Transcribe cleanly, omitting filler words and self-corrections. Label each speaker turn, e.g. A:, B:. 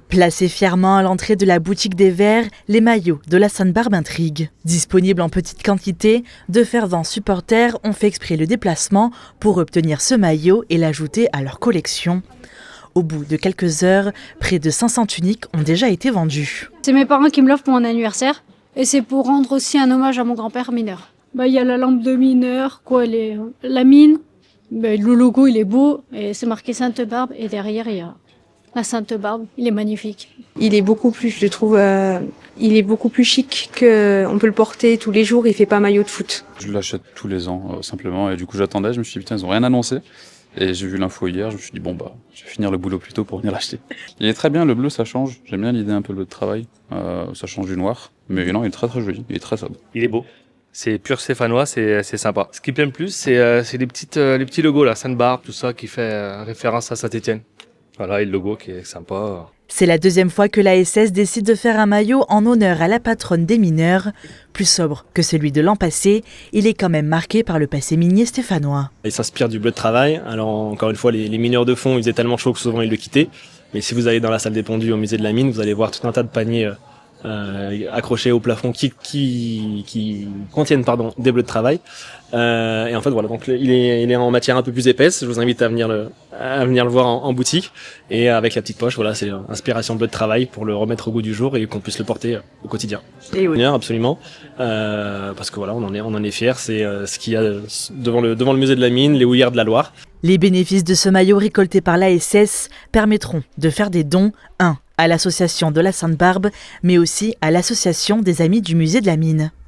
A: Placés fièrement à l'entrée de la boutique des Verts, les maillots de la Sainte-Barbe intriguent. Disponibles en petite quantité, de fervents supporters ont fait exprès le déplacement pour obtenir ce maillot et l'ajouter à leur collection. Au bout de quelques heures, près de 500 tuniques ont déjà été vendues.
B: C'est mes parents qui me l'offrent pour mon anniversaire et c'est pour rendre aussi un hommage à mon grand-père mineur. Il y a la lampe de mineur, la mine, le logo il est beau et c'est marqué Sainte-Barbe et derrière il y a la Sainte-Barbe, il est magnifique.
C: Il est beaucoup plus, je trouve, il est beaucoup plus chic qu'on peut le porter tous les jours, il fait pas maillot de foot.
D: Je l'achète tous les ans, simplement, et du coup j'attendais, je me suis dit putain ils ont rien annoncé. Et j'ai vu l'info hier, je me suis dit bon je vais finir le boulot plus tôt pour venir l'acheter. Il est très bien, le bleu ça change, j'aime bien l'idée un peu de travail, ça change du noir, mais non il est très très joli, il est très sobre.
E: Il est beau, c'est pur stéphanois, c'est sympa. Ce qui me plaît le plus c'est les petits logos là, Sainte-Barbe, tout ça qui fait référence à Saint-Étienne. Voilà, et le logo qui est sympa.
A: C'est la deuxième fois que l'ASS décide de faire un maillot en honneur à la patronne des mineurs. Plus sobre que celui de l'an passé, il est quand même marqué par le passé minier stéphanois.
F: Il s'inspire du bleu de travail. Alors encore une fois, les mineurs de fond, il faisait tellement chaud que souvent ils le quittaient. Mais si vous allez dans la salle des pendus au musée de la mine, vous allez voir tout un tas de paniers accrochés au plafond qui contiennent des bleus de travail. Et en fait voilà, donc il est en matière un peu plus épaisse. Je vous invite à venir le voir en boutique, et avec la petite poche, voilà, c'est inspiration bleu de travail pour le remettre au goût du jour et qu'on puisse le porter au quotidien. Et oui, absolument, parce que voilà, on en est fiers. C'est ce qu'il y a devant le musée de la mine, les houillères de la Loire.
A: Les bénéfices de ce maillot récolté par l'ASS permettront de faire des dons, à l'association de la Sainte-Barbe, mais aussi à l'association des Amis du musée de la mine.